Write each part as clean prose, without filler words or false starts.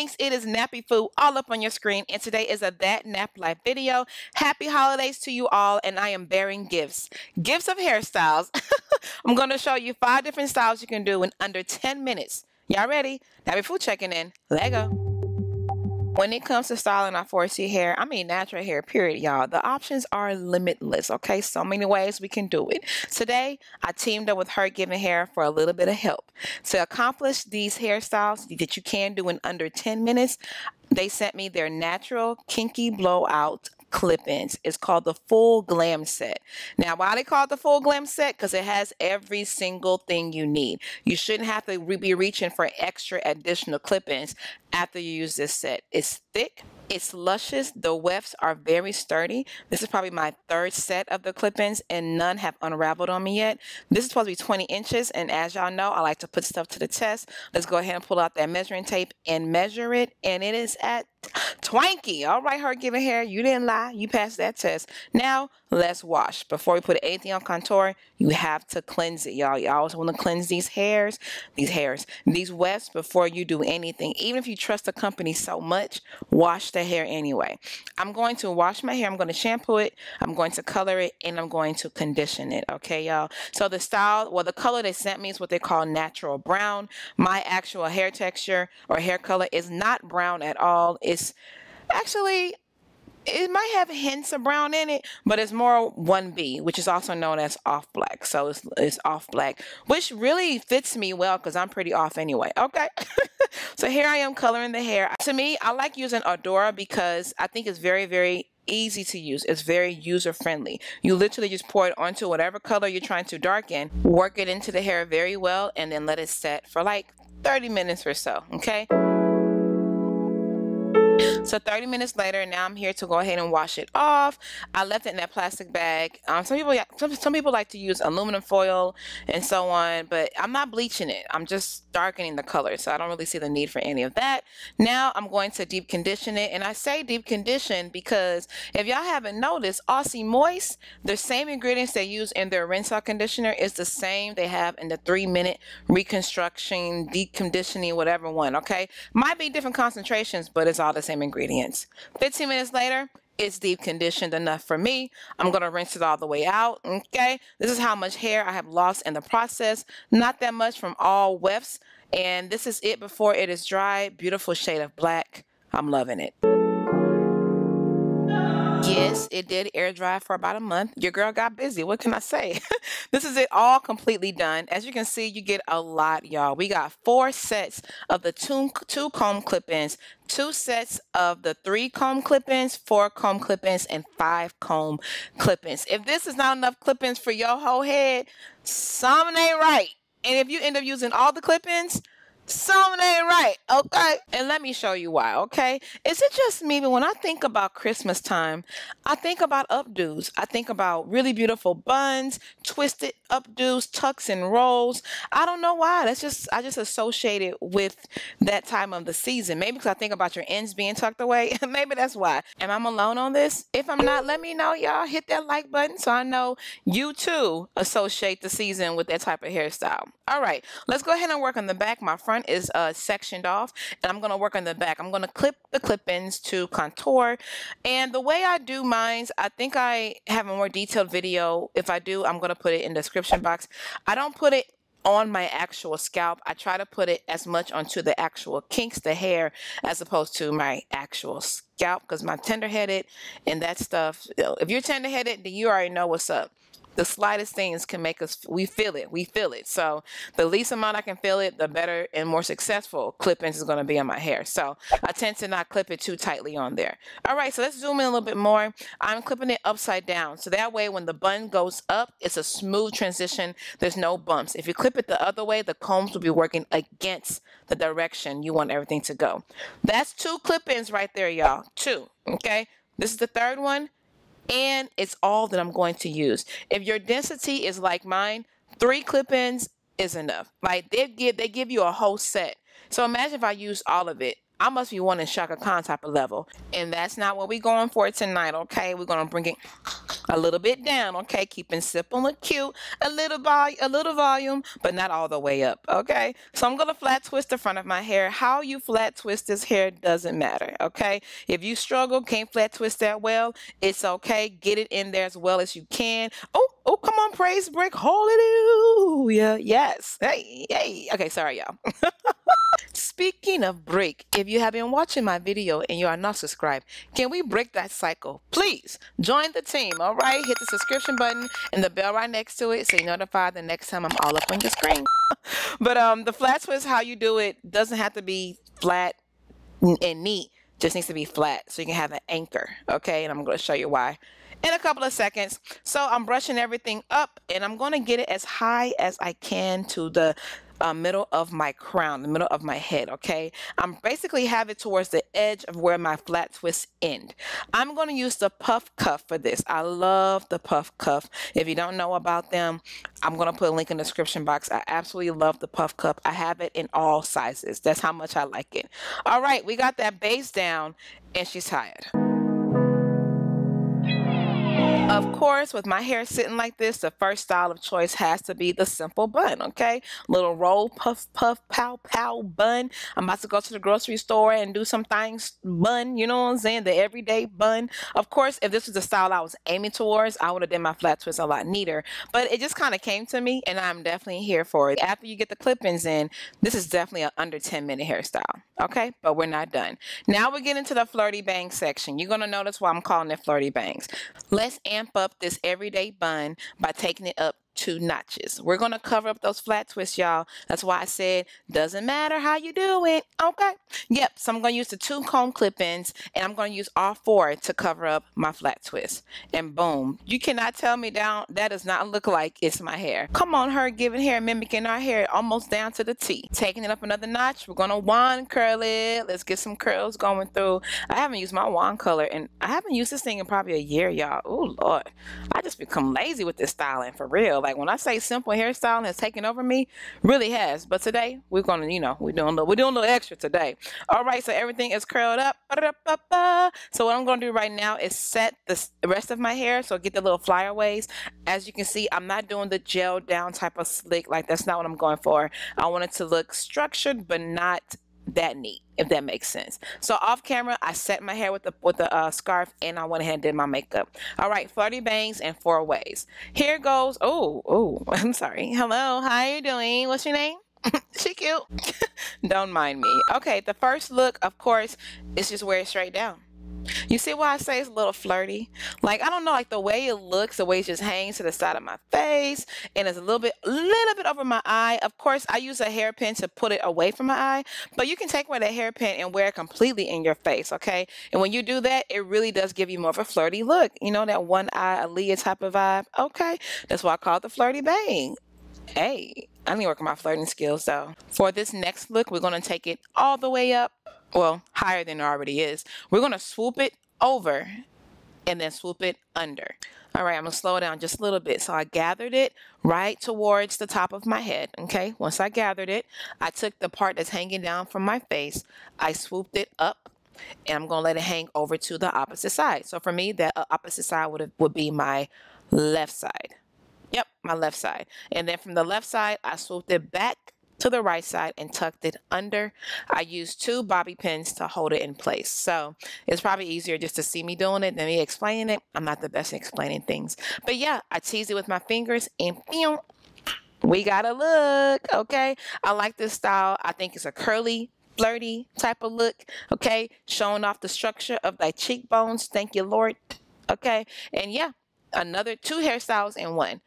Kinks. It is NappyFu all up on your screen, and today is a That Nap Life video. Happy holidays to you all, and I am bearing gifts. Gifts of hairstyles. I'm going to show you 5 different styles you can do in under 10 minutes. Y'all ready? NappyFu checking in. Let go. When it comes to styling our 4C hair, I mean natural hair, period, y'all, the options are limitless, okay? So many ways we can do it. Today, I teamed up with Her Giving Hair for a little bit of help. To accomplish these hairstyles that you can do in under 10 minutes, they sent me their natural Kinky blowout clip-ins. It's called the full Glam set. Now, why they call it the full Glam set? Because it has every single thing you need. You shouldn't have to be reaching for extra additional clip-ins after you use this set. It's thick, it's luscious, the wefts are very sturdy. This is probably my 3rd set of the clip-ins, and none have unraveled on me yet. This is supposed to be 20 inches, and as y'all know, I like to put stuff to the test. Let's go ahead and pull out that measuring tape and measure it, and it is at Twanky. All right, Her Giving Hair, you didn't lie. You passed that test. Now, let's wash. Before we put anything on contour, you have to cleanse it, y'all. You always want to cleanse these wefts before you do anything. Even if you trust the company so much, wash the hair anyway. I'm going to wash my hair. I'm going to shampoo it. I'm going to color it, and I'm going to condition it. Okay, y'all? So the style, well, the color they sent me is what they call natural brown. My actual hair texture or hair color is not brown at all. It's actually, it might have hints of brown in it, but it's more 1B, which is also known as off black. So it's off black, which really fits me well because I'm pretty off anyway. Okay. So here I am coloring the hair. To me, I like using Odora because I think it's very, very easy to use. It's very user friendly. You literally just pour it onto whatever color you're trying to darken, work it into the hair very well, and then let it set for like 30 minutes or so. Okay. So 30 minutes later, now I'm here to go ahead and wash it off. I left it in that plastic bag. Some people like to use aluminum foil and so on, but I'm not bleaching it. I'm just darkening the color, so I don't really see the need for any of that. Now I'm going to deep condition it, and I say deep condition because if y'all haven't noticed, Aussie Moist, the same ingredients they use in their rinse out conditioner is the same they have in the 3-minute reconstruction, deep conditioning, whatever one, okay? Might be different concentrations, but it's all the same ingredients. 15 minutes later, it's deep conditioned enough for me. I'm going to rinse it all the way out, okay? This is how much hair I have lost in the process. Not that much from all wefts, and this is it before it is dry. Beautiful shade of black. I'm loving it. Yes, it did air dry for about a month. Your girl got busy. What can I say? This is it all completely done. As you can see, you get a lot, y'all. We got 4 sets of the 2 comb clip-ins, 2 sets of the 3 comb clip-ins, 4 comb clip-ins, and 5 comb clip-ins. If this is not enough clip-ins for your whole head, something ain't right. And if you end up using all the clip-ins, something ain't right, okay? And let me show you why, okay? Is it just me, but when I think about Christmas time, I think about updos. I think about really beautiful buns, twisted updos, tucks and rolls. I don't know why. I just associate it with that time of the season. Maybe because I think about your ends being tucked away. Maybe that's why. Am I alone on this? If I'm not, let me know, y'all. Hit that like button so I know you too associate the season with that type of hairstyle. All right, let's go ahead and work on the back. My front is sectioned off, and I'm going to work on the back. I'm going to clip the clip-ins to contour, and the way I do mine, I think I have a more detailed video. If I do, I'm going to put it in the description box. I don't put it on my actual scalp. I try to put it as much onto the actual kinks, the hair, as opposed to my actual scalp, because I'm tender-headed and that stuff. If you're tender-headed, then you already know what's up. The slightest things can make us, we feel it. So the least amount I can feel it, the better and more successful clip-ins is going to be on my hair. So I tend to not clip it too tightly on there. All right, so let's zoom in a little bit more. I'm clipping it upside down. So that way when the bun goes up, it's a smooth transition. There's no bumps. If you clip it the other way, the combs will be working against the direction you want everything to go. That's 2 clip-ins right there, y'all. 2, okay? This is the 3rd one. And it's all that I'm going to use. If your density is like mine, 3 clip-ins is enough. Like they give you a whole set. So imagine if I use all of it. I must be one in Shaka Khan type of level. And that's not what we're going for tonight, okay? We're going to bring it a little bit down, okay? Keeping simple and cute, a little volume, but not all the way up, okay? So I'm going to flat twist the front of my hair. How you flat twist this hair doesn't matter, okay? If you struggle, can't flat twist that well, it's okay. Get it in there as well as you can. Oh, come on, praise break. Hallelujah. Yes. Hey. Okay, sorry, y'all. Speaking of break, if you have been watching my video and you are not subscribed, can we break that cycle? Please join the team, all right? Hit the subscription button and the bell right next to it so you're notified the next time I'm all up on your screen. But the flat twist, how you do it, doesn't have to be flat and neat. Just needs to be flat so you can have an anchor, okay? And I'm going to show you why in a couple of seconds. So I'm brushing everything up and I'm going to get it as high as I can to the middle of my crown, the middle of my head, okay? I'm basically have it towards the edge of where my flat twists end. I'm going to use the puff cuff for this. I love the puff cuff. If you don't know about them, I'm going to put a link in the description box. I absolutely love the puff cuff. I have it in all sizes. That's how much I like it. All right, we got that base down and she's tired. Of course, with my hair sitting like this, the first style of choice has to be the simple bun, okay? Little roll, puff, puff, pow, pow bun. I'm about to go to the grocery store and do some things bun, you know what I'm saying? The everyday bun. Of course, if this was the style I was aiming towards, I would have done my flat twist a lot neater. But it just kind of came to me, and I'm definitely here for it. After you get the clip-ins in, this is definitely an under 10-minute hairstyle, okay? But we're not done. Now we get into the flirty bangs section. You're going to notice why I'm calling it flirty bangs. Let's amp up this everyday bun by taking it up 2 notches. We're going to cover up those flat twists, y'all. That's why I said doesn't matter how you do it. Okay. Yep. So I'm going to use the 2 comb clip-ins and I'm going to use all 4 to cover up my flat twist. And boom. You cannot tell me that does not look like it's my hair. Come on, her giving hair, mimicking our hair almost down to the T. Taking it up another notch. We're going to wand curl it. Let's get some curls going through. I haven't used my wand color and I haven't used this thing in probably a year, y'all. Oh, Lord. I just become lazy with this styling for real. Like when I say simple hairstyling has taken over me, really has. But today we're gonna, we're doing a little extra today. All right, so everything is curled up. So what I'm gonna do right now is set the rest of my hair. So get the little flyaways. As you can see, I'm not doing the gel down type of slick. Like that's not what I'm going for. I want it to look structured, but not that neat, if that makes sense. So off camera, I set my hair with the scarf and I went ahead and did my makeup. All right, flirty bangs and 4 ways. Here goes. Oh, I'm sorry. Hello, how you doing? What's your name? She cute. Don't mind me. Okay, the first look, of course, is just wear it straight down. You see why I say it's a little flirty? Like, I don't know, like the way it looks, the way it just hangs to the side of my face, and it's a little bit over my eye. Of course, I use a hairpin to put it away from my eye, but you can take away that hairpin and wear it completely in your face, okay? And when you do that, it really does give you more of a flirty look. You know, that one eye Aaliyah type of vibe? Okay, that's why I call it the flirty bang. Hey, I need to work on my flirting skills, though. For this next look, we're going to take it all the way up. Well, higher than it already is. We're going to swoop it over and then swoop it under. All right, I'm going to slow it down just a little bit. So I gathered it right towards the top of my head, okay? Once I gathered it, I took the part that's hanging down from my face. I swooped it up, and I'm going to let it hang over to the opposite side. So for me, that opposite side would be my left side. Yep, my left side. And then from the left side, I swooped it back to the right side and tucked it under. I used 2 bobby pins to hold it in place. So it's probably easier just to see me doing it than me explaining it. I'm not the best at explaining things. But yeah, I teased it with my fingers and boom, we got a look, okay? I like this style. I think it's a curly, flirty type of look, okay? Showing off the structure of thy cheekbones. Thank you, Lord. Okay? And yeah, another 2 hairstyles in one.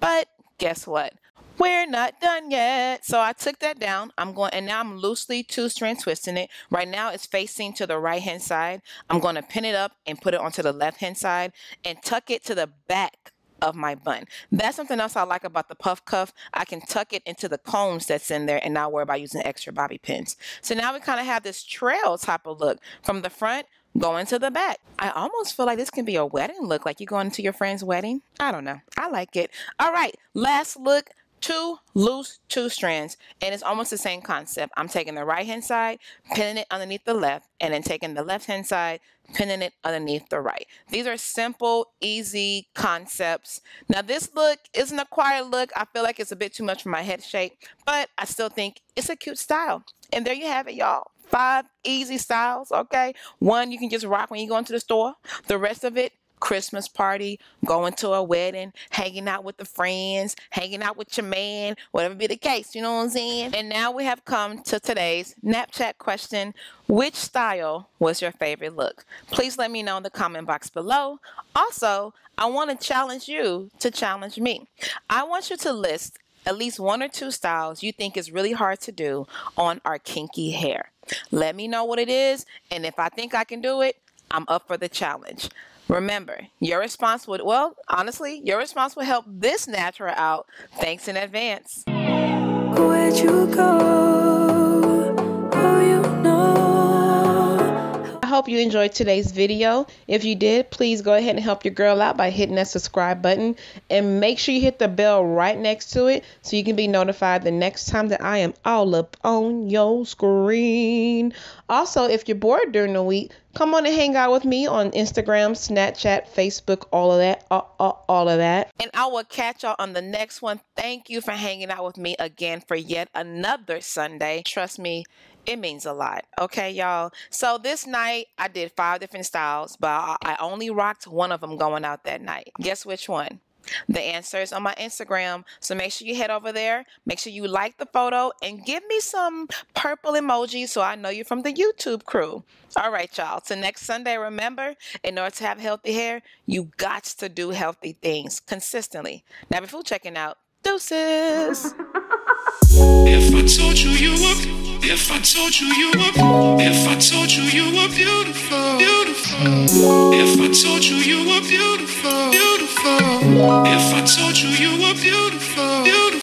But guess what? We're not done yet. So I took that down. And now I'm loosely 2-strand twisting it. Right now it's facing to the right hand side. I'm going to pin it up and put it onto the left hand side and tuck it to the back of my bun. That's something else I like about the puff cuff. I can tuck it into the combs that's in there and not worry about using extra bobby pins. So now we kind of have this trail type of look from the front going to the back. I almost feel like this can be a wedding look, like you're going to your friend's wedding. I don't know. I like it. All right, last look. two loose two strands, and it's almost the same concept. I'm taking the right hand side, pinning it underneath the left, and then taking the left hand side, pinning it underneath the right. These are simple, easy concepts. Now this look is an acquired look. I feel like it's a bit too much for my head shape, but I still think it's a cute style. And there you have it, y'all. 5 easy styles, okay? One you can just rock when you go into the store. The rest of it, Christmas party, going to a wedding, hanging out with the friends, hanging out with your man, whatever be the case, you know what I'm saying? And now we have come to today's Napchat question. Which style was your favorite look? Please let me know in the comment box below. Also, I want to challenge you to challenge me. I want you to list at least 1 or 2 styles you think is really hard to do on our kinky hair. Let me know what it is, and if I think I can do it, I'm up for the challenge. Remember, your response would, well, honestly, your response will help this natural out. Thanks in advance. Where'd you go? Oh, you know. I hope you enjoyed today's video. If you did, please go ahead and help your girl out by hitting that subscribe button. And make sure you hit the bell right next to it so you can be notified the next time that I am all up on your screen. Also, if you're bored during the week, come on and hang out with me on Instagram, Snapchat, Facebook, all of that, all of that. And I will catch y'all on the next one. Thank you for hanging out with me again for yet another Sunday. Trust me, it means a lot. Okay, y'all. So this night I did 5 different styles, but I only rocked one of them going out that night. Guess which one? The answer is on my Instagram, so make sure you head over there. Make sure you like the photo and give me some purple emojis so I know you're from the YouTube crew. All right, y'all. Till next Sunday, remember, in order to have healthy hair, you got to do healthy things consistently. NappyFu checking out. Deuces. If I told you you were, if I told you you were, if I told you you were beautiful, beautiful. If I told you you were beautiful, beautiful. If I told you you were beautiful, beautiful.